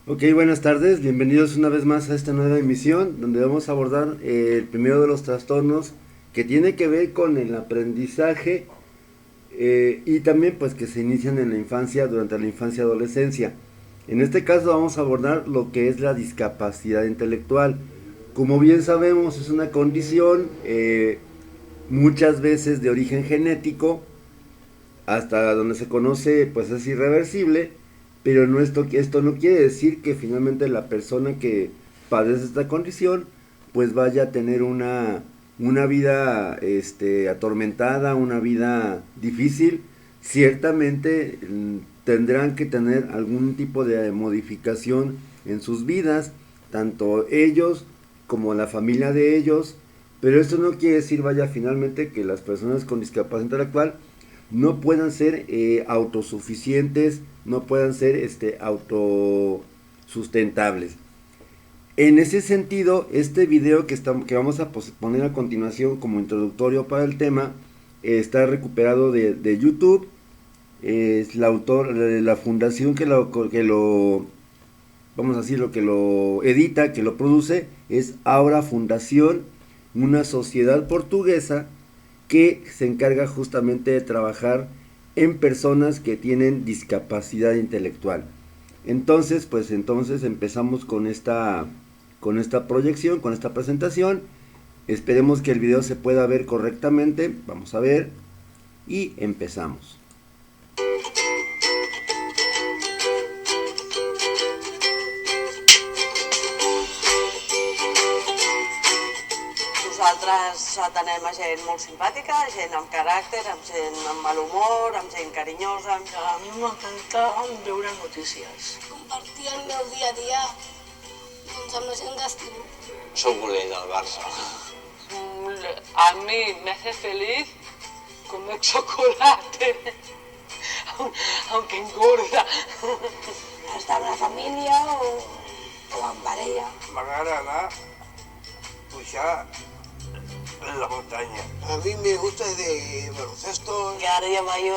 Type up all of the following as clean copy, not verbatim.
Ok, buenas tardes, bienvenidos una vez más a esta nueva emisión donde vamos a abordar el primero de los trastornos que tiene que ver con el aprendizaje y también pues que se inician en la infancia, durante la infancia y adolescencia. En este caso vamos a abordar lo que es la discapacidad intelectual. Como bien sabemos es una condición muchas veces de origen genético, hasta donde se conoce pues es irreversible, pero no esto no quiere decir que finalmente la persona que padece esta condición pues vaya a tener una vida atormentada, una vida difícil. Ciertamente tendrán que tener algún tipo de modificación en sus vidas, tanto ellos como la familia de ellos, pero esto no quiere decir vaya finalmente que las personas con discapacidad intelectual no puedan ser autosuficientes, no puedan ser autosustentables. En ese sentido, este video que vamos a poner a continuación como introductorio para el tema está recuperado de YouTube. Es la autor, la fundación que lo, vamos a decirlo, que lo edita, que lo produce, es Aura Fundación, una sociedad portuguesa que se encarga justamente de trabajar en personas que tienen discapacidad intelectual. Entonces empezamos con esta proyección, con esta presentación. Esperemos que el video se pueda ver correctamente. Vamos a ver y empezamos. Nosaltres atenem a gent molt simpàtica, gent amb caràcter, amb gent amb mal humor, amb gent carinyosa. A mi m'encanta veure notícies. Compartir el meu dia a dia doncs, amb la gent que estimo. Soy culé del Barça. A mí me hace feliz comer chocolate, aunque engorda. Estar amb la família o amb parella. M'agrada anar a pujar en la montaña. A mí me gusta de baloncesto. I ara ja vaig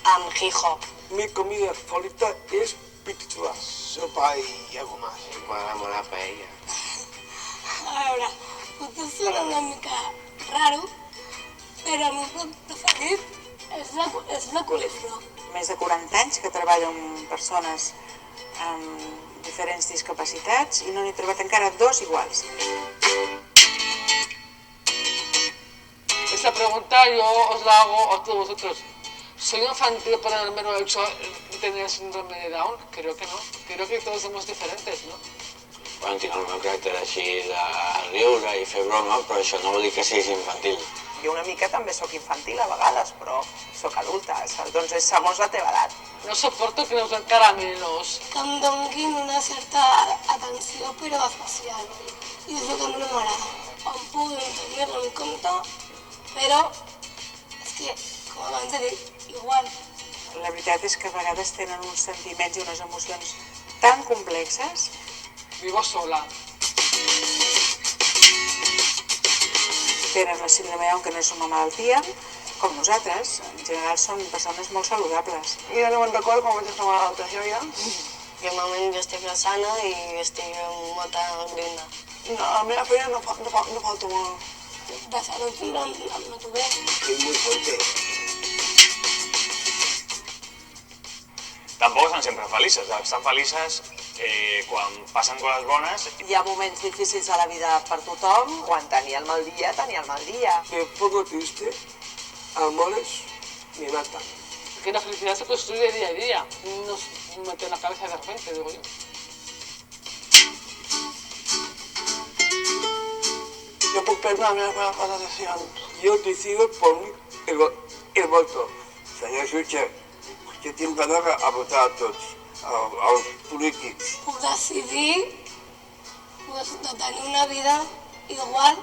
amb Gijo. Mi comida favorita es pitichua. Sopa y algo más. M'agrada molt la paella. A veure, potser sona una mica raro, però el meu plat preferit és la coliflor. Més de 40 anys que treballo amb persones amb diferents discapacitats i no n'he trobat encara dos iguals. Esta pregunta yo os la hago a todos vosotros. ¿Soy infantil por el mero hecho de tener síndrome de Down? Creo que no. Creo que todos somos diferentes, ¿no? Quan tinc el meu caràcter així de riure i fer broma, però això no vol dir que siguis infantil. Jo una mica també sóc infantil a vegades, però sóc adulta, doncs és segons la teva edat. No soporto que nos den caramelos. Que em donguin una certa atenció, però especial. I és el que a mi no m'agrada. Em puguin tenir-lo en compte, però és que, com abans he dit, igual. La veritat és que a vegades tenen uns sentiments i unes emocions tan complexes. Vivo sola. Tenen la síndrome de Down, que no és una malaltia, com nosaltres. En general són persones molt saludables. Mira, no me'n recordo com vaig estar malalta, jo ja. I al moment jo estic sana i estic amb molta grinda. No, a la meva feina no falto molt. De salut em noto bé. És muy fuerte. Tampoco son siempre felices, están felices quan passen coses bones. Hi ha moments difícils a la vida per tothom. Quan tenia el mal dia, tenia el mal dia. Me pongo triste, amores me matan. Que la felicidad se construye día a día. No se mete en la cabeza de repente, digo yo. Jo puc prendre les meves decisions. Yo decido por mí el voto. Senyor jutge, jo tinc ganes a votar a tots, als polítics. Puc decidir de tenir una vida igual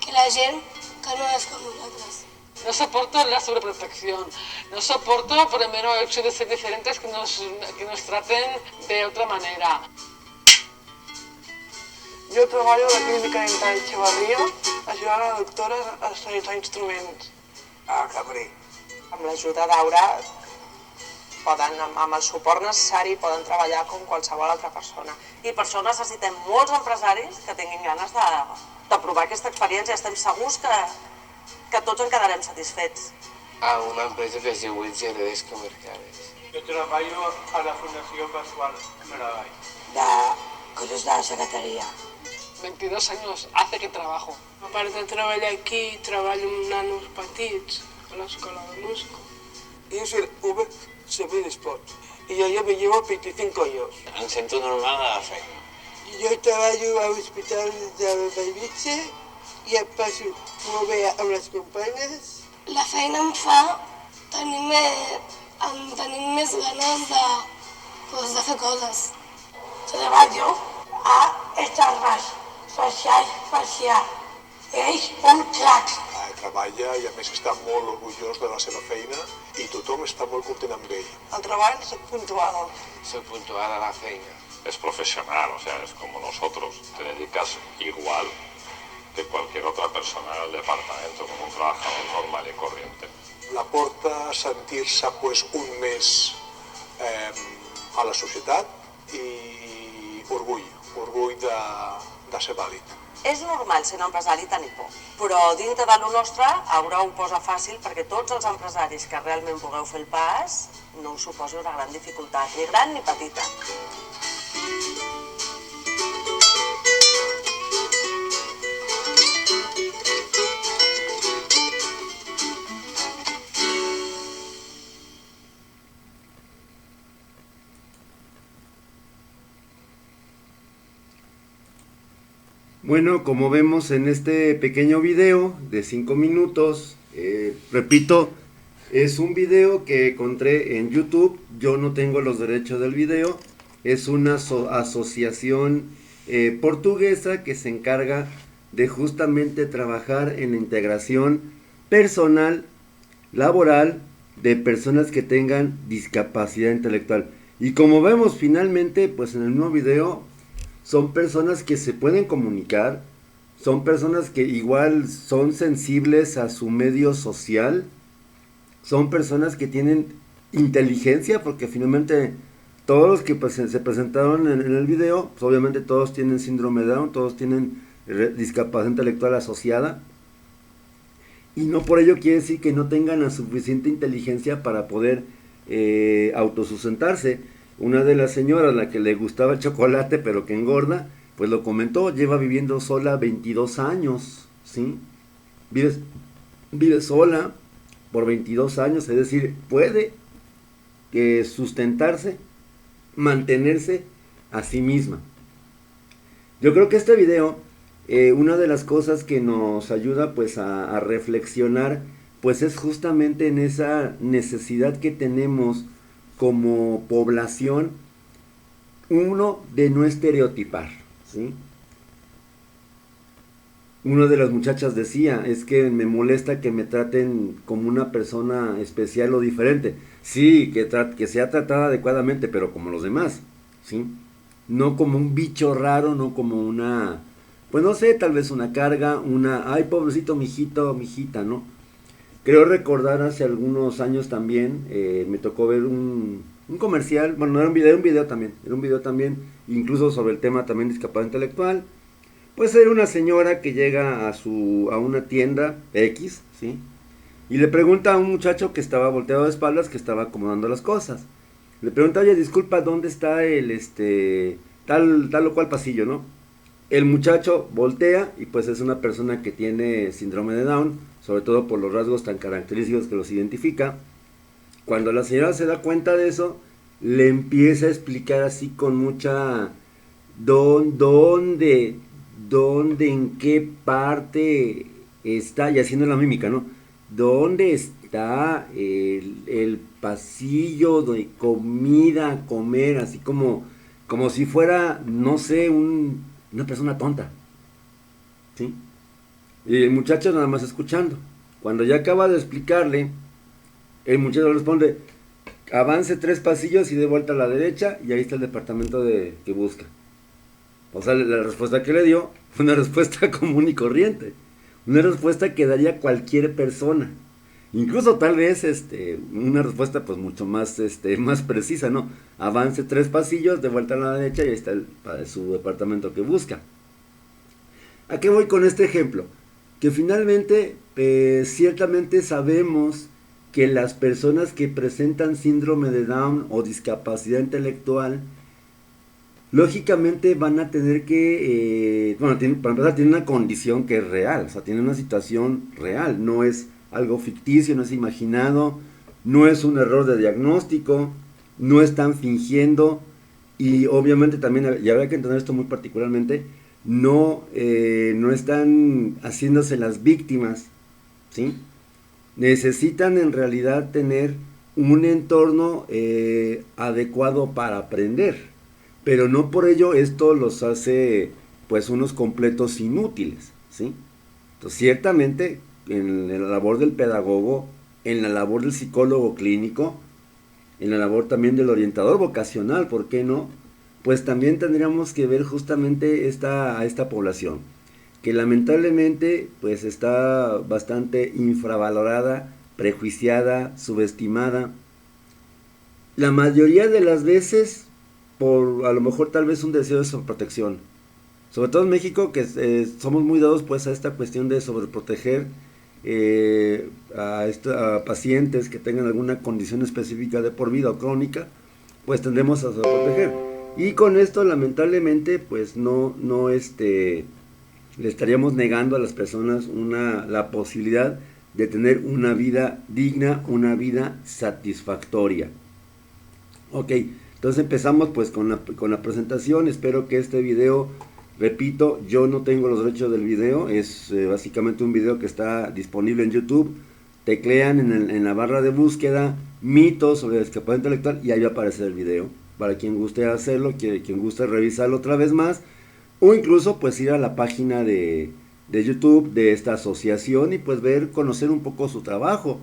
que la gent que no és com nosaltres. No soporto la sobreprotección. No soporto por el mero hecho de ser diferentes que nos traten de otra manera. Jo treballo a la clínica dental Echevarria ajudant a doctores a estabilitzar instruments. Ah, cabrí. Amb l'ajuda d'Aura poden, amb el suport necessari, poden treballar com qualsevol altra persona. I per això necessitem molts empresaris que tinguin ganes de provar aquesta experiència. Estem segurs que tots en quedarem satisfets. A una empresa que es diu Witzer Redes Comerciales. Yo trabajo a la Fundación Pascual Maragall. De coses de la secretaria. 22 años hace que trabajo. A part de treballar aquí, treballo amb nanos petits a l'escola de música. Yo soy Uber Severo Sport y yo ya me llevo 25 años. Em sento normal a la feina. Yo trabajo a l'hospital de Bellvitge i em passo molt bé amb les companyes. La feina em fa tenir més ganes de fer coses. Treballo a Estarràs, social parcial. És un crac. Treballa i a més està molt orgullós de la seva feina i tothom està molt content amb ell. El treball soc puntual. Soy puntual a la feina. Es profesional, o sea, es como nosotros. Te dedicas igual que cualquier otra persona en el departamento, como un trabajador normal y corriente. La porta a sentir-se pues, un més a la societat i orgull de ser vàlid. És normal ser un empresari tenir por, però dintre de lo nostre Aura ho posa fàcil perquè tots els empresaris que realment vulgueu fer el pas no us suposi una gran dificultat, ni gran ni petita. Bueno, como vemos en este pequeño video de 5 minutos, repito, es un video que encontré en YouTube. Yo no tengo los derechos del video. Es una asociación portuguesa que se encarga de justamente trabajar en la integración personal, laboral, de personas que tengan discapacidad intelectual. Y como vemos finalmente, pues en el nuevo video, son personas que se pueden comunicar, son personas que igual son sensibles a su medio social, son personas que tienen inteligencia, porque finalmente todos los que se presentaron en el video, pues obviamente todos tienen síndrome de Down, todos tienen discapacidad intelectual asociada, y no por ello quiere decir que no tengan la suficiente inteligencia para poder autosustentarse. Una de las señoras, la que le gustaba el chocolate pero que engorda, pues lo comentó, lleva viviendo sola 22 años, ¿sí? Vive sola por 22 años, es decir, puede sustentarse, mantenerse a sí misma. Yo creo que este video, una de las cosas que nos ayuda pues a reflexionar, pues es justamente en esa necesidad que tenemos como población, uno, de no estereotipar, ¿sí? Una de las muchachas decía, es que me molesta que me traten como una persona especial o diferente. Sí, que sea tratada adecuadamente, pero como los demás, ¿sí? No como un bicho raro, no como una, pues no sé, tal vez una carga, ay, pobrecito mijito, mijita, ¿no? Creo recordar hace algunos años también, me tocó ver un comercial, bueno, no era un video también, incluso sobre el tema también de discapacidad intelectual. Pues era una señora que llega a una tienda X, ¿sí? Y le pregunta a un muchacho que estaba volteado de espaldas, que estaba acomodando las cosas. Le pregunta, oye, disculpa, ¿dónde está el tal o cual pasillo, no? El muchacho voltea y pues es una persona que tiene síndrome de Down, sobre todo por los rasgos tan característicos que los identifica. Cuando la señora se da cuenta de eso, le empieza a explicar así con mucha... ¿Dónde, en qué parte está? Y haciendo la mímica, ¿no? ¿Dónde está el pasillo de comida a comer? Así como si fuera, no sé, una persona tonta, ¿sí? Y el muchacho nada más escuchando. Cuando ya acaba de explicarle, el muchacho le responde, avance 3 pasillos y de vuelta a la derecha, y ahí está el departamento que busca. O sea, la respuesta que le dio fue una respuesta común y corriente. Una respuesta que daría cualquier persona. Incluso tal vez una respuesta pues mucho más más precisa, ¿no? Avance 3 pasillos, de vuelta a la derecha y ahí está su departamento que busca. ¿A qué voy con este ejemplo? Que finalmente ciertamente sabemos que las personas que presentan síndrome de Down o discapacidad intelectual lógicamente van a tener que, para empezar, tienen una condición que es real, o sea, tienen una situación real, no es algo ficticio, no es imaginado, no es un error de diagnóstico, no están fingiendo, y obviamente también, y habrá que entender esto muy particularmente, no están haciéndose las víctimas, ¿sí? Necesitan en realidad tener un entorno adecuado para aprender, pero no por ello esto los hace pues unos completos inútiles, ¿sí? Entonces ciertamente en la labor del pedagogo, en la labor del psicólogo clínico, en la labor también del orientador vocacional, ¿por qué no? Pues también tendríamos que ver justamente a esta población, que lamentablemente pues está bastante infravalorada, prejuiciada, subestimada. La mayoría de las veces por a lo mejor tal vez un deseo de sobreprotección. Sobre todo en México, que somos muy dados pues a esta cuestión de sobreproteger a pacientes que tengan alguna condición específica de por vida o crónica, pues tendemos a sobreproteger. Y con esto lamentablemente pues no le estaríamos negando a las personas la posibilidad de tener una vida digna, una vida satisfactoria. Ok, entonces empezamos pues con la presentación. Espero que este video, repito, yo no tengo los derechos del video, es básicamente un video que está disponible en YouTube. Teclean en la barra de búsqueda mitos sobre la discapacidad intelectual y ahí va a aparecer el video, para quien guste hacerlo, quien guste revisarlo otra vez más, o incluso pues ir a la página de YouTube de esta asociación y pues conocer un poco su trabajo.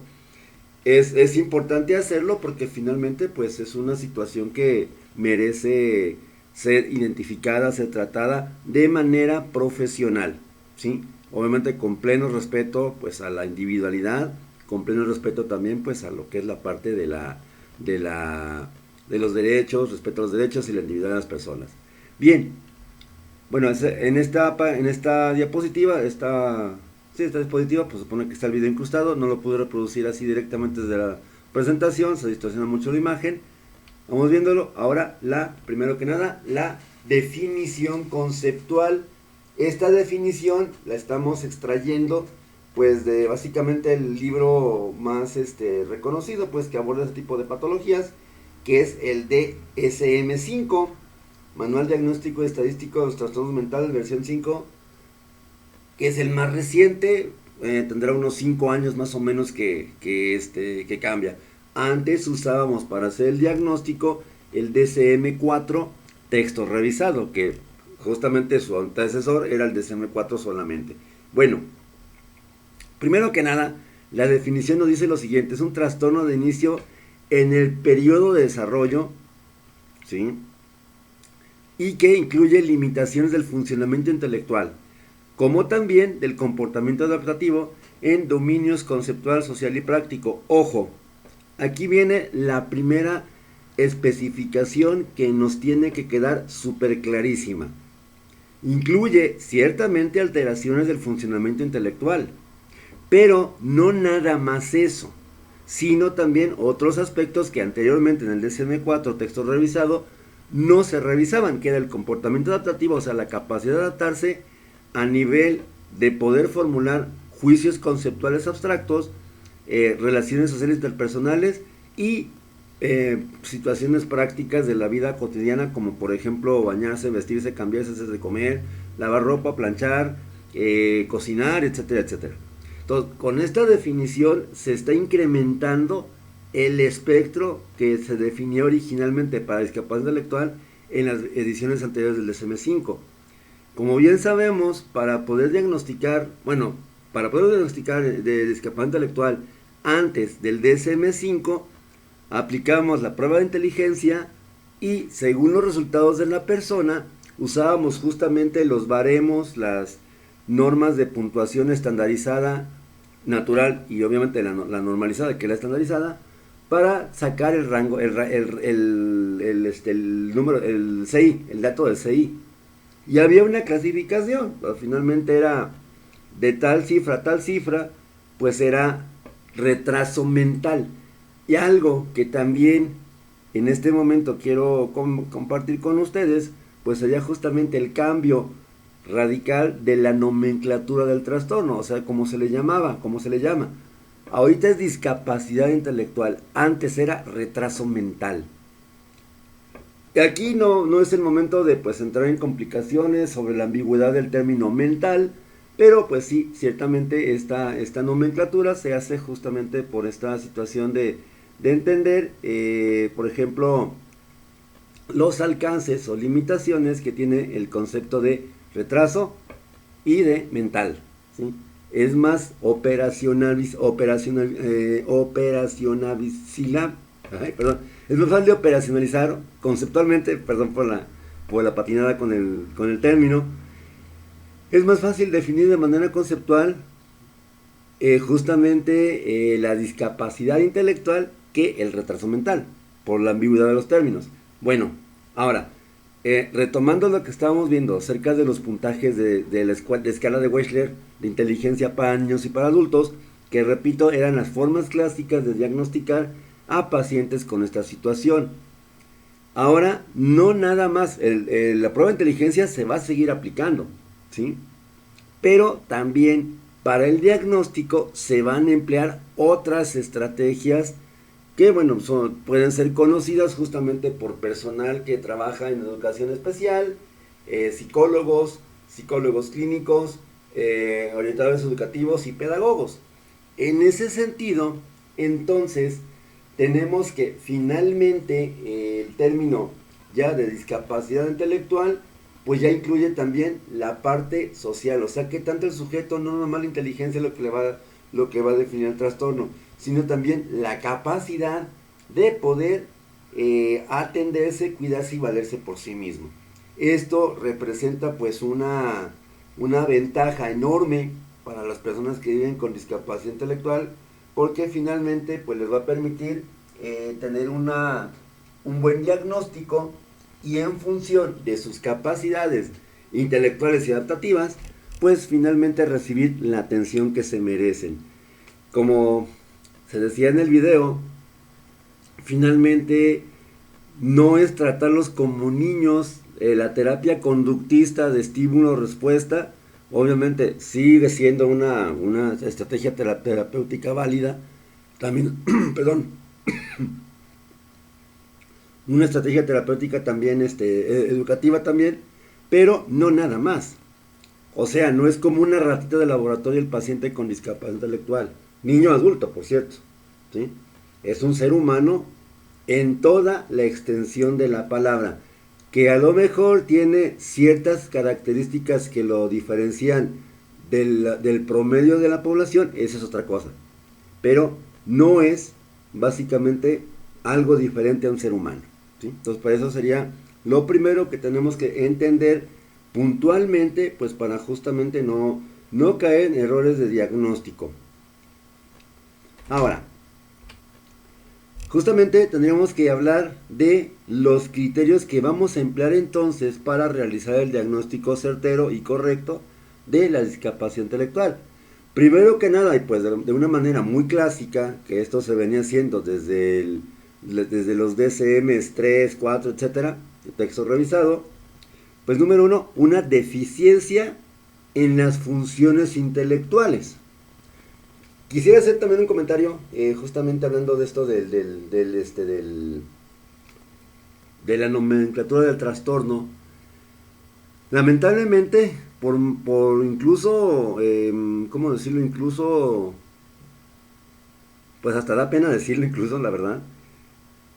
Es importante hacerlo porque finalmente pues es una situación que merece ser identificada, ser tratada de manera profesional, ¿sí? Obviamente con pleno respeto pues a la individualidad, con pleno respeto también pues a lo que es la parte de los derechos, respeto a los derechos y la individualidad de las personas. Bien, bueno, en esta diapositiva, esta dispositiva, pues supone que está el video incrustado, no lo pude reproducir así directamente desde la presentación, se distorsiona mucho la imagen. Vamos viéndolo. Ahora, primero que nada, la definición conceptual. Esta definición la estamos extrayendo pues de básicamente el libro más reconocido pues que aborda este tipo de patologías, que es el DSM-5, Manual Diagnóstico y Estadístico de los Trastornos Mentales, versión 5, que es el más reciente, tendrá unos 5 años más o menos que cambia. Antes usábamos para hacer el diagnóstico el DSM-4 texto revisado, que justamente su antecesor era el DSM-4 solamente. Bueno, primero que nada, la definición nos dice lo siguiente: es un trastorno de inicio en el periodo de desarrollo, ¿sí? Y que incluye limitaciones del funcionamiento intelectual, como también del comportamiento adaptativo en dominios conceptual, social y práctico. Ojo, aquí viene la primera especificación que nos tiene que quedar súper clarísima. Incluye ciertamente alteraciones del funcionamiento intelectual, pero no nada más eso, sino también otros aspectos que anteriormente en el DSM-4 texto revisado no se revisaban, que era el comportamiento adaptativo, o sea, la capacidad de adaptarse a nivel de poder formular juicios conceptuales abstractos, relaciones sociales interpersonales y situaciones prácticas de la vida cotidiana, como por ejemplo bañarse, vestirse, cambiarse, hacerse de comer, lavar ropa, planchar, cocinar, etcétera, etcétera. Entonces, con esta definición se está incrementando el espectro que se definió originalmente para discapacidad intelectual en las ediciones anteriores del DSM-5. Como bien sabemos, para poder diagnosticar de discapacidad intelectual antes del DSM-5, aplicábamos la prueba de inteligencia y según los resultados de la persona, usábamos justamente los baremos, las normas de puntuación estandarizada natural y obviamente la normalizada, que es la estandarizada, para sacar el rango, el número, el CI, el dato del CI. Y había una clasificación, finalmente era de tal cifra a tal cifra, pues era retraso mental. Y algo que también en este momento quiero compartir con ustedes, pues sería justamente el cambio radical de la nomenclatura del trastorno, o sea, como se le llamaba, como se le llama. Ahorita es discapacidad intelectual, antes era retraso mental. Y aquí no es el momento de pues entrar en complicaciones sobre la ambigüedad del término mental, pero pues sí, ciertamente esta nomenclatura se hace justamente por esta situación de entender, por ejemplo, los alcances o limitaciones que tiene el concepto de retraso y de mental, ¿sí? Es más es más fácil de operacionalizar conceptualmente, perdón por la patinada con el término. Es más fácil definir de manera conceptual justamente la discapacidad intelectual que el retraso mental, por la ambigüedad de los términos. Bueno, ahora, retomando lo que estábamos viendo acerca de los puntajes de la escala de Wechsler de inteligencia para niños y para adultos, que repito, eran las formas clásicas de diagnosticar a pacientes con esta situación. Ahora, no nada más, la prueba de inteligencia se va a seguir aplicando, ¿sí? Pero también para el diagnóstico se van a emplear otras estrategias que, bueno, pueden ser conocidas justamente por personal que trabaja en educación especial, psicólogos clínicos, orientadores educativos y pedagogos. En ese sentido, entonces, tenemos que finalmente el término ya de discapacidad intelectual, pues ya incluye también la parte social, o sea que tanto el sujeto, no nomás la inteligencia lo que va a definir el trastorno, sino también la capacidad de poder atenderse, cuidarse y valerse por sí mismo. Esto representa pues una ventaja enorme para las personas que viven con discapacidad intelectual, porque finalmente pues les va a permitir tener un buen diagnóstico y en función de sus capacidades intelectuales y adaptativas, pues finalmente recibir la atención que se merecen. Como se decía en el video, finalmente no es tratarlos como niños. La terapia conductista de estímulo-respuesta obviamente sigue siendo una estrategia terapéutica válida, también, perdón, una estrategia terapéutica también educativa también, pero no nada más. O sea, no es como una ratita de laboratorio el paciente con discapacidad intelectual, niño adulto, por cierto, ¿sí? Es un ser humano en toda la extensión de la palabra, que a lo mejor tiene ciertas características que lo diferencian del promedio de la población, esa es otra cosa, pero no es básicamente algo diferente a un ser humano, ¿sí? Entonces, para eso sería lo primero que tenemos que entender puntualmente, pues para justamente no caer en errores de diagnóstico. Ahora, justamente tendríamos que hablar de los criterios que vamos a emplear entonces para realizar el diagnóstico certero y correcto de la discapacidad intelectual. Primero que nada, y pues de una manera muy clásica, que esto se venía haciendo desde los DSMs 3, 4, etcétera, el texto revisado, pues número 1, una deficiencia en las funciones intelectuales. Quisiera hacer también un comentario, justamente hablando de esto de la nomenclatura del trastorno. Lamentablemente, por incluso, ¿cómo decirlo? Incluso, pues hasta da pena decirlo incluso, la verdad.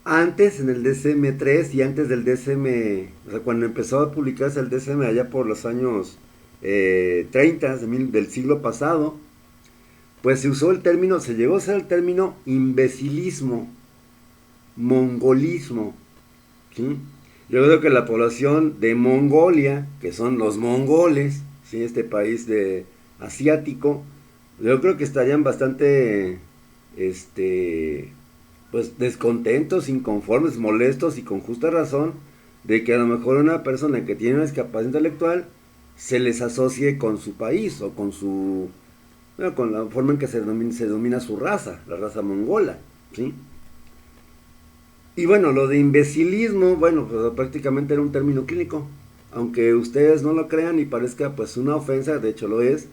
Antes, en el DSM-3 y antes del DSM, o sea, cuando empezó a publicarse el DSM allá por los años 30 del siglo pasado, pues se usó el término, se llegó a usar el término imbecilismo, mongolismo, ¿sí? Yo creo que la población de Mongolia, que son los mongoles, ¿sí? Este país asiático, yo creo que estarían bastante, pues descontentos, inconformes, molestos y con justa razón de que a lo mejor una persona que tiene una discapacidad intelectual se les asocie con su país o con su, bueno, con la forma en que se domina su raza, la raza mongola, ¿sí? Y bueno, lo de imbecilismo, bueno, pues prácticamente era un término clínico, aunque ustedes no lo crean y parezca pues una ofensa, de hecho lo es.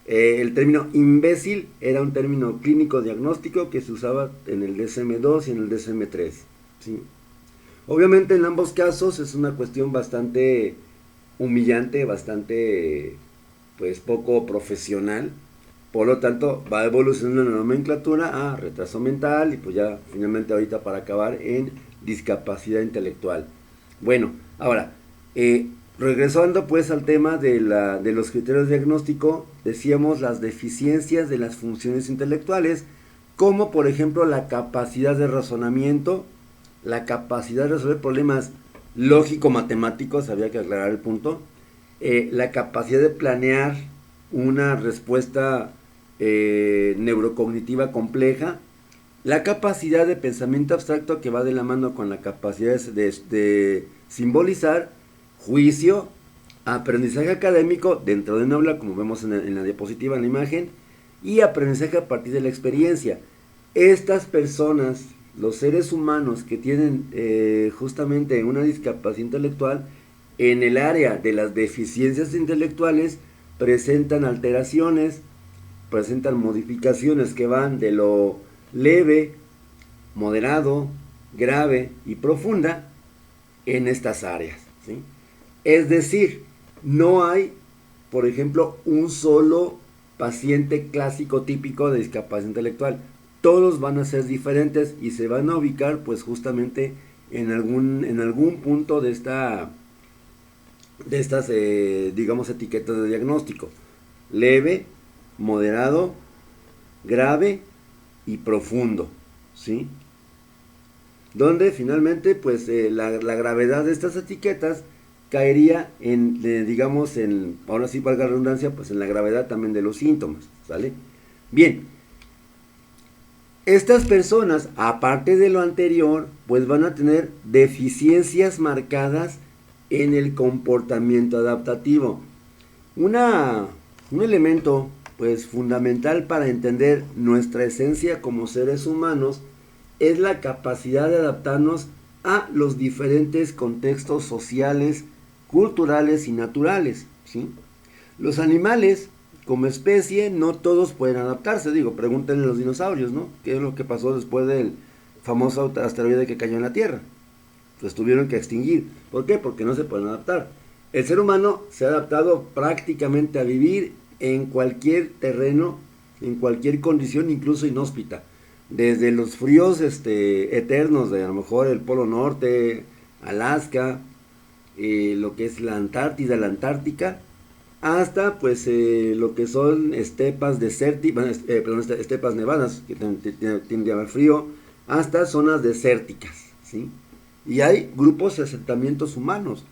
El término imbécil era un término clínico diagnóstico que se usaba en el DSM-2 y en el DSM-3, ¿sí? Obviamente en ambos casos es una cuestión bastante humillante, bastante pues poco profesional. Por lo tanto, va evolucionando la nomenclatura a retraso mental y pues ya finalmente ahorita para acabar en discapacidad intelectual. Bueno, ahora, regresando pues al tema de los criterios de diagnóstico, decíamos las deficiencias de las funciones intelectuales, como por ejemplo la capacidad de razonamiento, la capacidad de resolver problemas lógico-matemáticos, había que aclarar el punto, la capacidad de planear una respuesta neurocognitiva compleja, la capacidad de pensamiento abstracto que va de la mano con la capacidad de simbolizar, juicio, aprendizaje académico dentro de un aula, como vemos en la diapositiva, en la imagen, y aprendizaje a partir de la experiencia. Estas personas, los seres humanos que tienen justamente una discapacidad intelectual, en el área de las deficiencias intelectuales, presentan alteraciones, presentan modificaciones que van de lo leve, moderado, grave y profunda en estas áreas, ¿sí? Es decir, no hay, por ejemplo, un solo paciente clásico típico de discapacidad intelectual. Todos van a ser diferentes y se van a ubicar pues justamente en algún punto de estas digamos etiquetas de diagnóstico: leve, moderado, grave y profundo, ¿sí? Donde finalmente pues la gravedad de estas etiquetas caería digamos ahora sí valga la redundancia, pues en la gravedad también de los síntomas, ¿sale? Bien, estas personas, aparte de lo anterior, pues van a tener deficiencias marcadas en el comportamiento adaptativo. Un elemento pues fundamental para entender nuestra esencia como seres humanos es la capacidad de adaptarnos a los diferentes contextos sociales, culturales y naturales, ¿sí? Los animales, como especie, no todos pueden adaptarse. Digo, pregúntenle a los dinosaurios, ¿no? ¿Qué es lo que pasó después del famoso asteroide que cayó en la Tierra? Pues tuvieron que extinguir. ¿Por qué? Porque no se pueden adaptar. El ser humano se ha adaptado prácticamente a vivir en cualquier terreno, en cualquier condición, incluso inhóspita. Desde los fríos eternos de a lo mejor el Polo Norte, Alaska, lo que es la Antártida, la Antártica, hasta pues lo que son estepas desérticas, estepas nevadas, que tienen que haber frío, hasta zonas desérticas, ¿sí? Y hay grupos de asentamientos humanos,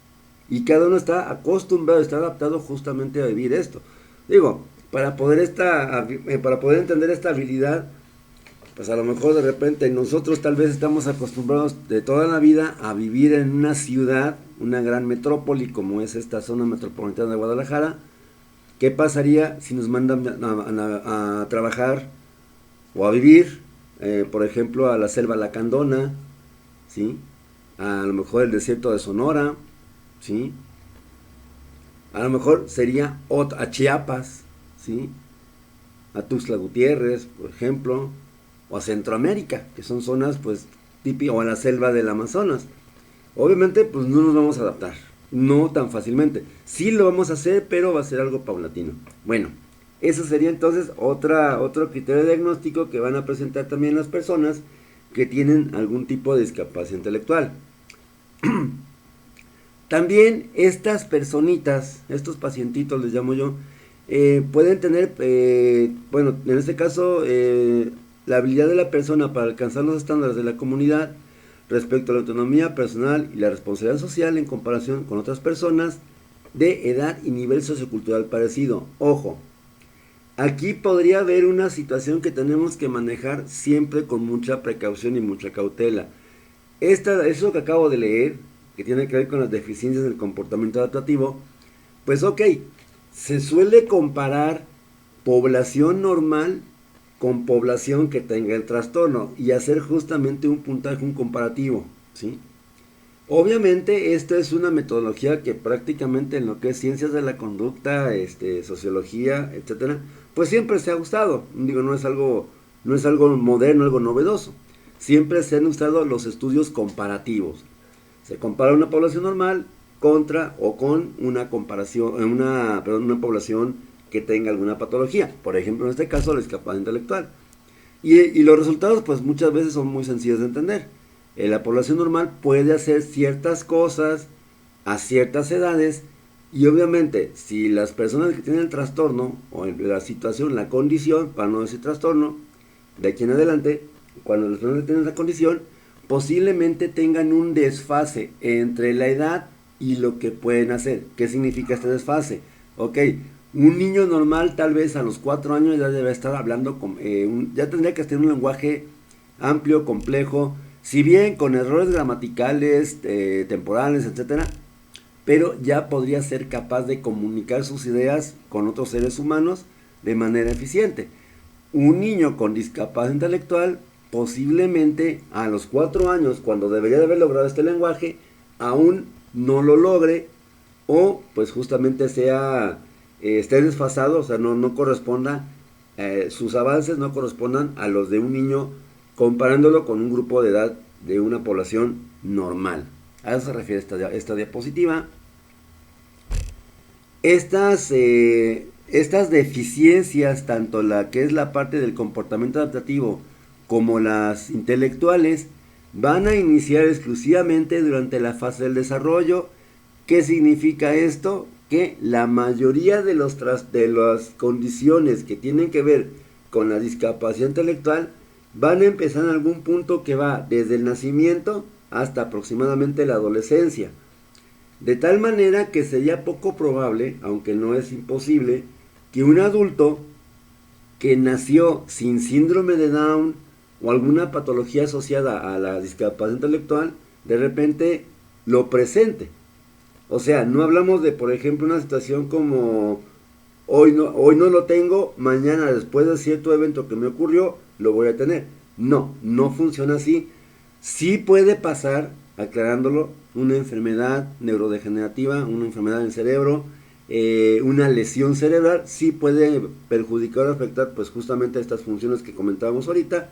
y cada uno está acostumbrado, está adaptado justamente a vivir esto. Digo, para poder entender esta habilidad, pues a lo mejor de repente nosotros tal vez estamos acostumbrados de toda la vida a vivir en una ciudad, una gran metrópoli como es esta zona metropolitana de Guadalajara. ¿Qué pasaría si nos mandan a trabajar o a vivir, por ejemplo, a la selva lacandona, ¿sí? A lo mejor el desierto de Sonora, ¿sí? A lo mejor sería a Chiapas, ¿sí? A Tuxtla Gutiérrez, por ejemplo, o a Centroamérica, que son zonas pues típicas, o a la selva del Amazonas. Obviamente pues no nos vamos a adaptar, no tan fácilmente. Sí lo vamos a hacer, pero va a ser algo paulatino. Bueno, eso sería entonces otro criterio diagnóstico que van a presentar también las personas que tienen algún tipo de discapacidad intelectual. También estas personitas, estos pacientitos les llamo yo, pueden tener, bueno, en este caso, la habilidad de la persona para alcanzar los estándares de la comunidad respecto a la autonomía personal y la responsabilidad social en comparación con otras personas de edad y nivel sociocultural parecido. Ojo, aquí podría haber una situación que tenemos que manejar siempre con mucha precaución y mucha cautela. Eso que acabo de leer, que tiene que ver con las deficiencias del comportamiento adaptativo, pues ok, se suele comparar población normal con población que tenga el trastorno y hacer justamente un puntaje, un comparativo, ¿sí? Obviamente esta es una metodología que prácticamente en lo que es ciencias de la conducta, sociología, etcétera, pues siempre se ha usado. Digo, no es algo moderno, algo novedoso. Siempre se han usado los estudios comparativos. Se compara una población normal contra o con una población que tenga alguna patología. Por ejemplo, en este caso, la discapacidad intelectual. Y los resultados, pues muchas veces son muy sencillos de entender. La población normal puede hacer ciertas cosas a ciertas edades y obviamente si las personas que tienen el trastorno o la situación, la condición, para no decir trastorno, de aquí en adelante, cuando las personas tienen la condición, posiblemente tengan un desfase entre la edad y lo que pueden hacer. ¿Qué significa este desfase? Ok, un niño normal tal vez a los 4 años ya debe estar hablando, ya tendría que tener un lenguaje amplio, complejo, si bien con errores gramaticales, temporales, etcétera, pero ya podría ser capaz de comunicar sus ideas con otros seres humanos de manera eficiente. Un niño con discapacidad intelectual posiblemente a los 4 años, cuando debería de haber logrado este lenguaje, aún no lo logre o pues justamente esté desfasado, o sea, no corresponda, sus avances no correspondan a los de un niño comparándolo con un grupo de edad de una población normal. A eso se refiere esta diapositiva. Estas deficiencias, tanto la que es la parte del comportamiento adaptativo como las intelectuales, van a iniciar exclusivamente durante la fase del desarrollo. ¿Qué significa esto? Que la mayoría de las condiciones que tienen que ver con la discapacidad intelectual van a empezar en algún punto que va desde el nacimiento hasta aproximadamente la adolescencia. De tal manera que sería poco probable, aunque no es imposible, que un adulto que nació sin síndrome de Down o alguna patología asociada a la discapacidad intelectual, de repente lo presente. O sea, no hablamos de, por ejemplo, una situación como hoy no lo tengo, mañana después de cierto evento que me ocurrió, lo voy a tener. No funciona así. Sí puede pasar, aclarándolo, una enfermedad neurodegenerativa, una enfermedad del cerebro, una lesión cerebral, sí puede perjudicar o afectar pues justamente estas funciones que comentábamos ahorita,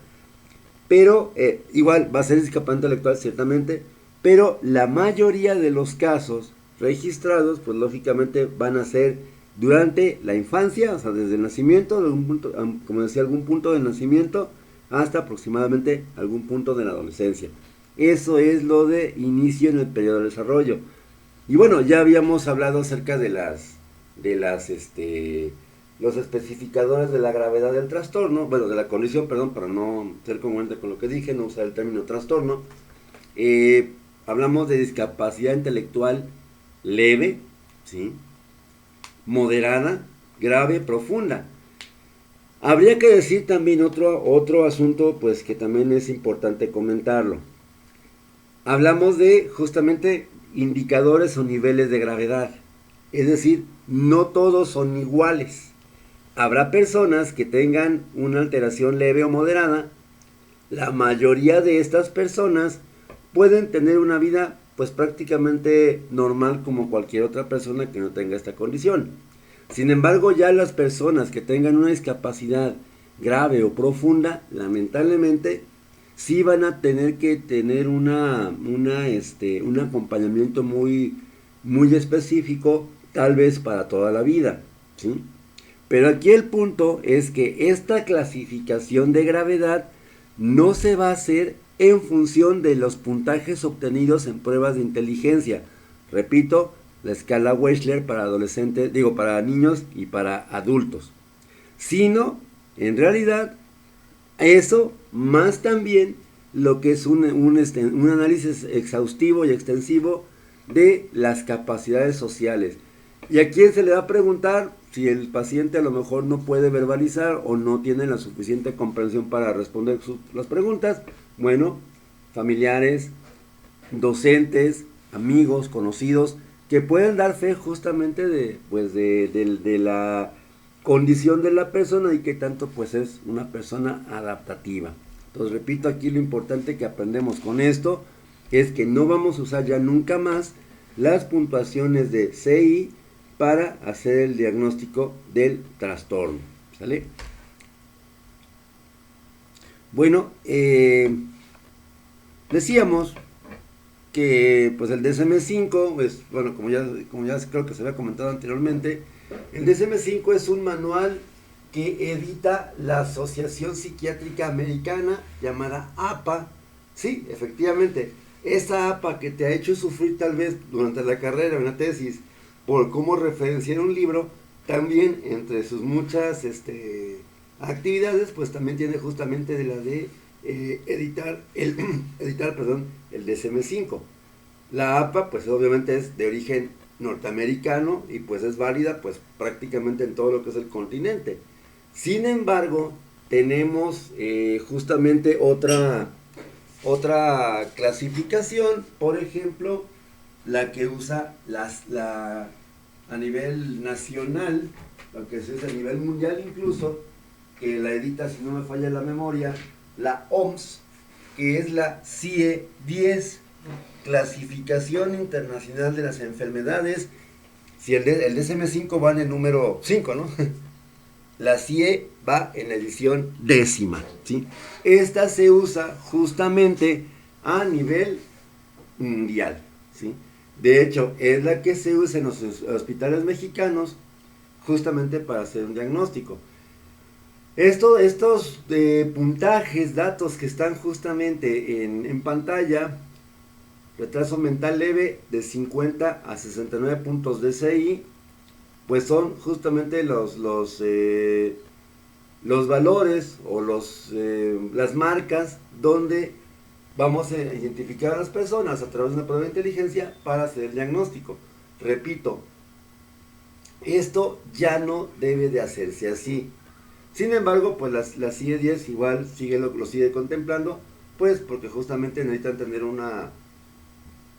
pero igual va a ser discapacidad intelectual ciertamente, pero la mayoría de los casos registrados pues lógicamente van a ser durante la infancia, o sea desde el nacimiento, de algún punto, como decía, algún punto del nacimiento hasta aproximadamente algún punto de la adolescencia. Eso es lo de inicio en el periodo de desarrollo. Y bueno, ya habíamos hablado acerca de los especificadores de la gravedad del trastorno, bueno, de la condición, perdón, para no ser congruente con lo que dije, no usar el término trastorno. Hablamos de discapacidad intelectual leve, ¿sí?, moderada, grave, profunda. Habría que decir también otro asunto, pues que también es importante comentarlo. Hablamos de justamente indicadores o niveles de gravedad, es decir, no todos son iguales. Habrá personas que tengan una alteración leve o moderada. La mayoría de estas personas pueden tener una vida pues prácticamente normal como cualquier otra persona que no tenga esta condición. Sin embargo, ya las personas que tengan una discapacidad grave o profunda, lamentablemente, sí van a tener que tener un acompañamiento muy, muy específico, tal vez para toda la vida, ¿sí? Pero aquí el punto es que esta clasificación de gravedad no se va a hacer en función de los puntajes obtenidos en pruebas de inteligencia. Repito, la escala Wechsler para adolescentes, para niños y para adultos. Sino, en realidad, eso más también lo que es un análisis exhaustivo y extensivo de las capacidades sociales. ¿Y a quién se le va a preguntar? si el paciente a lo mejor no puede verbalizar o no tiene la suficiente comprensión para responder las preguntas, bueno, familiares, docentes, amigos, conocidos, que pueden dar fe justamente de la condición de la persona y que tanto pues es una persona adaptativa. Entonces repito, aquí lo importante que aprendemos con esto es que no vamos a usar ya nunca más las puntuaciones de CI para hacer el diagnóstico del trastorno, ¿sale? Bueno, decíamos que pues el DSM-5, pues, bueno, como ya creo que se había comentado anteriormente, el DSM-5 es un manual que edita la Asociación Psiquiátrica Americana llamada APA. Sí, efectivamente, esa APA que te ha hecho sufrir tal vez durante la carrera en la tesis por cómo referenciar un libro, también entre sus muchas actividades, pues también tiene justamente de la de editar el DSM-5. La APA pues obviamente es de origen norteamericano y pues es válida pues prácticamente en todo lo que es el continente. Sin embargo, tenemos justamente otra clasificación, por ejemplo, la que usa a nivel nacional, aunque sea a nivel mundial incluso, que la edita, si no me falla la memoria, la OMS, que es la CIE 10, Clasificación Internacional de las Enfermedades. Si el DSM-5 va en el número 5, ¿no? La CIE va en la edición 10ª, ¿sí? Esta se usa justamente a nivel mundial, ¿sí? De hecho, es la que se usa en los hospitales mexicanos justamente para hacer un diagnóstico. Estos puntajes, datos que están justamente en pantalla, retraso mental leve de 50 a 69 puntos de CI, pues son justamente los valores o las marcas donde vamos a identificar a las personas a través de una prueba de inteligencia para hacer el diagnóstico. Repito, esto ya no debe de hacerse así. Sin embargo, pues la CIE 10 igual lo sigue contemplando, pues porque justamente necesitan tener una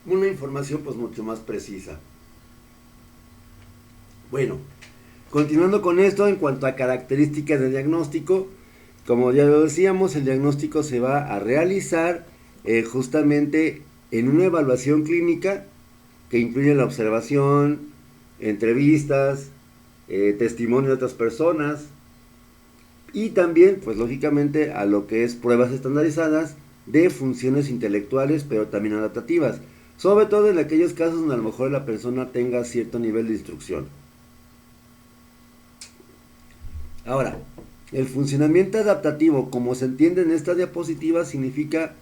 información pues mucho más precisa. Bueno, continuando con esto, en cuanto a características del diagnóstico, como ya lo decíamos, el diagnóstico se va a realizar justamente en una evaluación clínica que incluye la observación, entrevistas, testimonio de otras personas y también, pues lógicamente, a lo que es pruebas estandarizadas de funciones intelectuales, pero también adaptativas, sobre todo en aquellos casos donde a lo mejor la persona tenga cierto nivel de instrucción. Ahora, el funcionamiento adaptativo, como se entiende en esta diapositiva, significa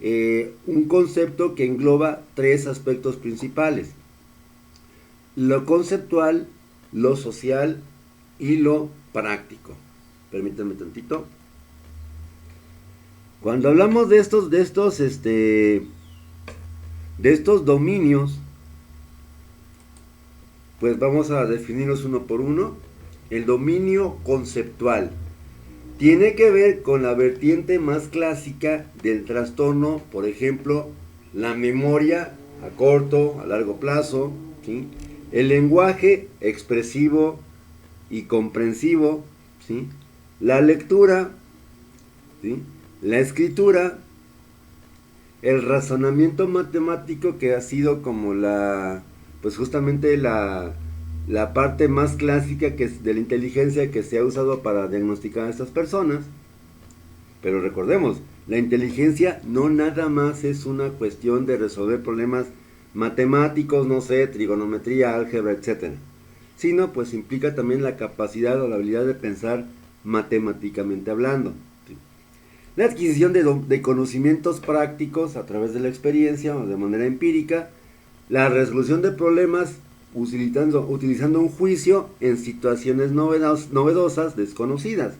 un concepto que engloba tres aspectos principales: lo conceptual, lo social y lo práctico. Permítanme tantito. Cuando hablamos de estos dominios, pues vamos a definirlos uno por uno. El dominio conceptual tiene que ver con la vertiente más clásica del trastorno, por ejemplo, la memoria a corto, a largo plazo, ¿sí? El lenguaje expresivo y comprensivo, ¿sí? La lectura, ¿sí? La escritura, el razonamiento matemático, que ha sido como pues justamente la parte más clásica de la inteligencia que se ha usado para diagnosticar a estas personas. Pero recordemos, la inteligencia no nada más es una cuestión de resolver problemas matemáticos, no sé, trigonometría, álgebra, etc., sino pues implica también la capacidad o la habilidad de pensar matemáticamente hablando. La adquisición de conocimientos prácticos a través de la experiencia o de manera empírica, la resolución de problemas utilizando un juicio en situaciones novedosas, desconocidas.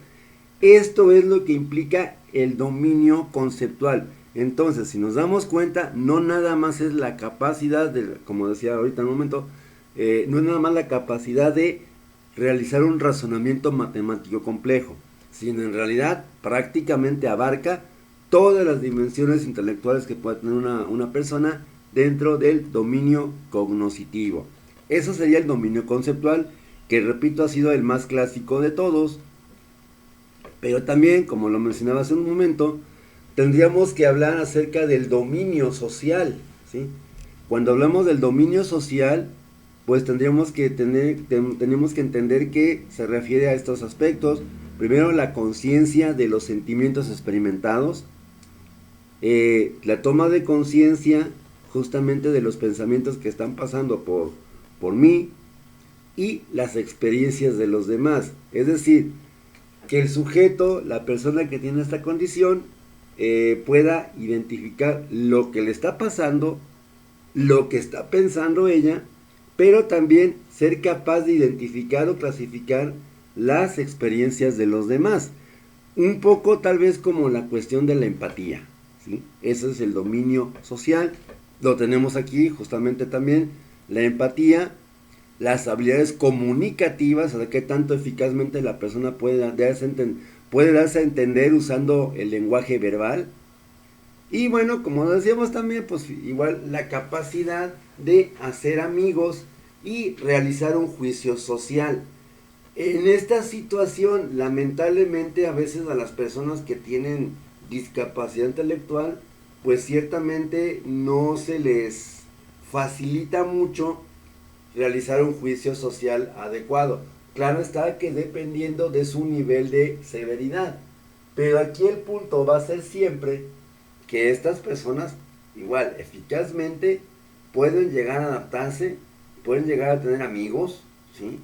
Esto es lo que implica el dominio conceptual. Entonces, si nos damos cuenta, no nada más es la capacidad como decía ahorita en un momento, no es nada más la capacidad de realizar un razonamiento matemático complejo, sino en realidad prácticamente abarca todas las dimensiones intelectuales que puede tener una persona dentro del dominio cognoscitivo. Eso sería el dominio conceptual, que repito ha sido el más clásico de todos, pero también, como lo mencionaba hace un momento, tendríamos que hablar acerca del dominio social, ¿sí? Cuando hablamos del dominio social, pues tenemos que entender que se refiere a estos aspectos. Primero, la conciencia de los sentimientos experimentados, la toma de conciencia justamente de los pensamientos que están pasando por mí y las experiencias de los demás. Es decir, que el sujeto, la persona que tiene esta condición, pueda identificar lo que le está pasando, lo que está pensando ella, pero también ser capaz de identificar o clasificar las experiencias de los demás. Un poco tal vez como la cuestión de la empatía, ¿sí? Ese es el dominio social. Lo tenemos aquí justamente también, la empatía, las habilidades comunicativas, o sea, qué tanto eficazmente la persona puede darse a entender usando el lenguaje verbal. Y bueno, como decíamos también, pues igual la capacidad de hacer amigos y realizar un juicio social. En esta situación, lamentablemente, a veces a las personas que tienen discapacidad intelectual, pues ciertamente no se les facilita mucho realizar un juicio social adecuado. Claro está que dependiendo de su nivel de severidad, pero aquí el punto va a ser siempre que estas personas, igual, eficazmente, pueden llegar a adaptarse, pueden llegar a tener amigos, ¿sí?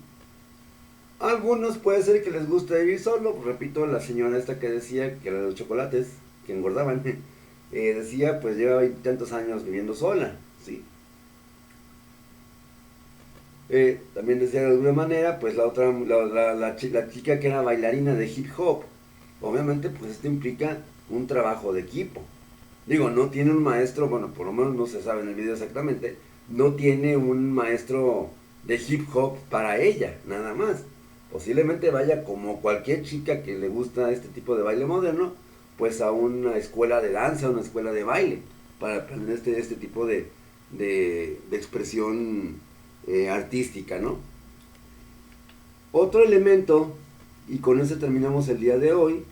Algunos puede ser que les guste vivir solo, repito, la señora esta que decía que era de los chocolates, que engordaban, decía, pues lleva 20 tantos años viviendo sola, ¿sí? También decía de alguna manera, pues la chica que era bailarina de hip hop, obviamente pues esto implica un trabajo de equipo. Digo, no tiene un maestro, bueno, por lo menos no se sabe en el video exactamente, no tiene un maestro de hip hop para ella, nada más. Posiblemente vaya como cualquier chica que le gusta este tipo de baile moderno, pues a una escuela de danza, una escuela de baile, para aprender este tipo de expresión artística, ¿no? Otro elemento, y con eso terminamos el día de hoy,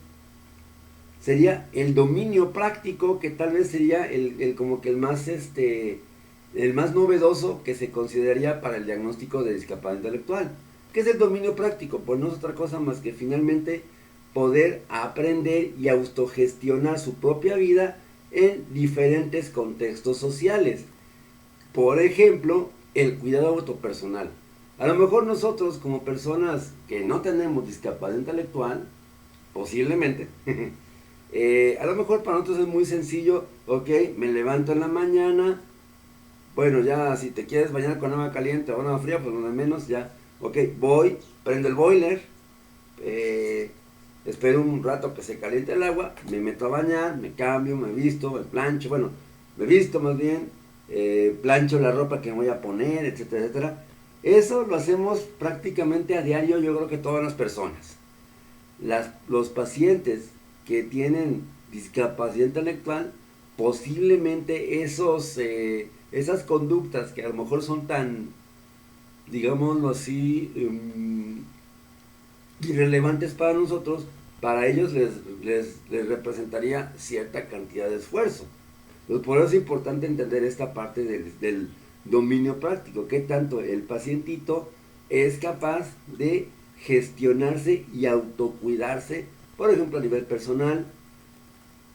sería el dominio práctico, que tal vez sería como que el más novedoso que se consideraría para el diagnóstico de discapacidad intelectual. ¿Qué es el dominio práctico? Pues no es otra cosa más que finalmente poder aprender y autogestionar su propia vida en diferentes contextos sociales. Por ejemplo, el cuidado autopersonal. A lo mejor nosotros, como personas que no tenemos discapacidad intelectual, posiblemente, a lo mejor para nosotros es muy sencillo. Ok, me levanto en la mañana, bueno, ya si te quieres bañar con agua caliente o agua fría, pues al menos ya, ok, voy, prendo el boiler, espero un rato que se caliente el agua, me meto a bañar, me cambio, me visto, me plancho, bueno, me visto más bien, plancho la ropa que me voy a poner, etcétera, etcétera. Eso lo hacemos prácticamente a diario, yo creo que todas las personas. Los pacientes que tienen discapacidad intelectual, posiblemente esas conductas que a lo mejor son tan, digámoslo así, irrelevantes para nosotros, para ellos les representaría cierta cantidad de esfuerzo. Entonces, por eso es importante entender esta parte del dominio práctico, que tanto el pacientito es capaz de gestionarse y autocuidarse, por ejemplo a nivel personal,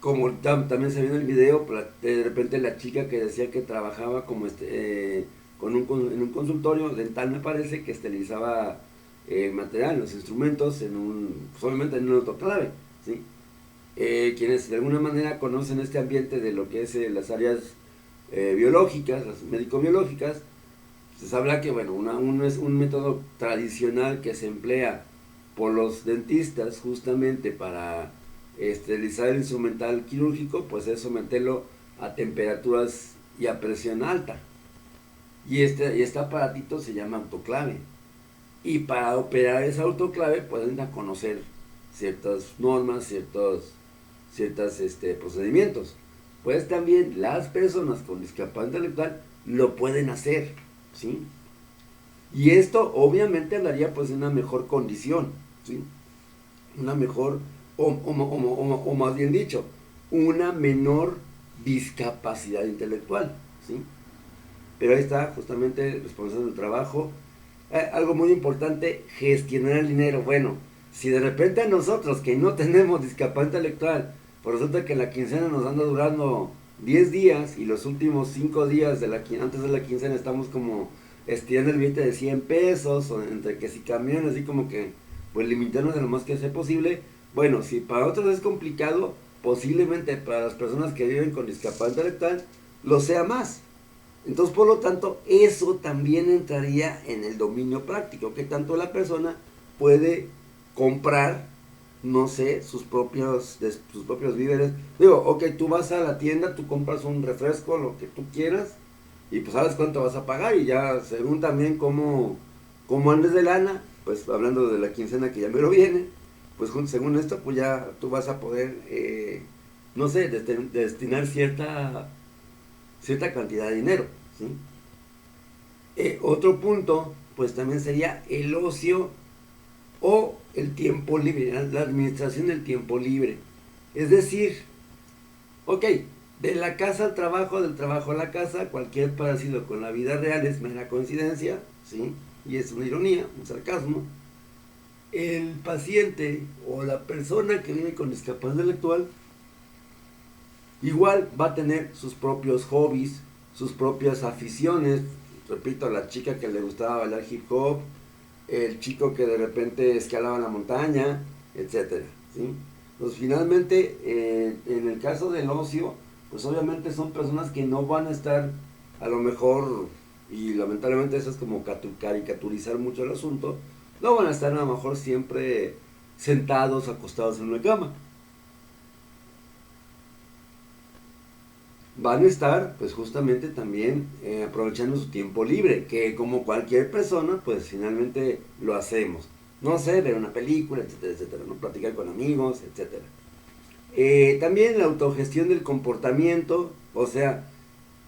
como también se vio en el video, de repente la chica que decía que trabajaba como en un consultorio dental, me parece, que esterilizaba material, los instrumentos, solamente en un autoclave, ¿sí? Quienes de alguna manera conocen este ambiente de lo que es las áreas biológicas, las médico-biológicas, se habla que, bueno, es un método tradicional que se emplea por los dentistas justamente para esterilizar el instrumental quirúrgico, pues es someterlo a temperaturas y a presión alta. Y este aparatito se llama autoclave. y para operar esa autoclave pueden conocer ciertas normas, ciertos procedimientos. Pues también las personas con discapacidad intelectual lo pueden hacer, ¿sí? Y esto obviamente hablaría pues de una mejor condición, ¿sí? Una mejor, o más bien dicho, una menor discapacidad intelectual, ¿sí? Pero ahí está justamente responsable del trabajo. Algo muy importante, gestionar el dinero. Bueno, si de repente a nosotros que no tenemos discapacidad intelectual, pues resulta que la quincena nos anda durando 10 días y los últimos 5 días antes de la quincena estamos como estirando el billete de 100 pesos, o entre que si camiones, así como que pues limitarnos a lo más que sea posible. Bueno, si para otros es complicado, posiblemente para las personas que viven con discapacidad intelectual lo sea más. Entonces, por lo tanto, eso también entraría en el dominio práctico, que tanto la persona puede comprar, no sé, sus propios víveres. Digo, ok, tú vas a la tienda, tú compras un refresco, lo que tú quieras, y pues sabes cuánto vas a pagar, y ya según también cómo andes de lana, pues hablando de la quincena que ya me lo viene, pues según esto, pues ya tú vas a poder, no sé, destinar cierta cantidad de dinero, ¿sí? Otro punto, pues también sería el ocio o el tiempo libre, la administración del tiempo libre. Es decir, ok, de la casa al trabajo, del trabajo a la casa, cualquier parecido con la vida real es mera coincidencia, ¿sí? Y es una ironía, un sarcasmo. El paciente o la persona que vive con discapacidad intelectual igual va a tener sus propios hobbies, sus propias aficiones. Repito, la chica que le gustaba bailar hip hop, el chico que de repente escalaba la montaña, etcétera, ¿sí? Pues finalmente, en el caso del ocio, pues obviamente son personas que no van a estar, a lo mejor, y lamentablemente eso es como caricaturizar mucho el asunto, no van a estar a lo mejor siempre sentados, acostados en una cama. Van a estar pues justamente también aprovechando su tiempo libre, que como cualquier persona pues finalmente lo hacemos. No sé, ver una película, etcétera, etcétera, ¿no? Platicar con amigos, etcétera. También la autogestión del comportamiento, o sea,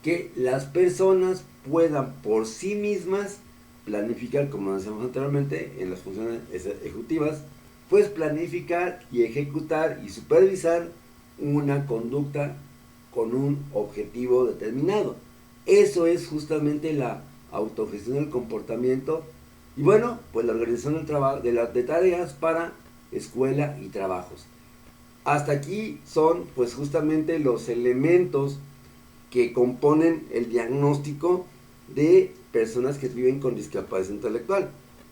que las personas puedan por sí mismas planificar, como decíamos anteriormente, en las funciones ejecutivas, pues planificar y ejecutar y supervisar una conducta con un objetivo determinado. Eso es justamente la autogestión del comportamiento y bueno, pues la organización de tareas para escuela y trabajos. Hasta aquí son pues justamente los elementos que componen el diagnóstico de personas que viven con discapacidad intelectual.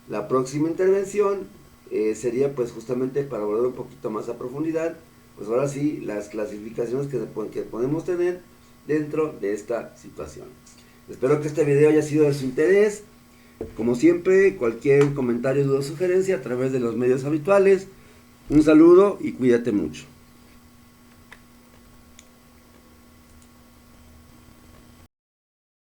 La próxima intervención sería pues justamente para abordar un poquito más a profundidad, pues ahora sí, las clasificaciones que podemos tener dentro de esta situación. Espero que este video haya sido de su interés. Como siempre, cualquier comentario, duda o sugerencia a través de los medios habituales. Un saludo y cuídate mucho.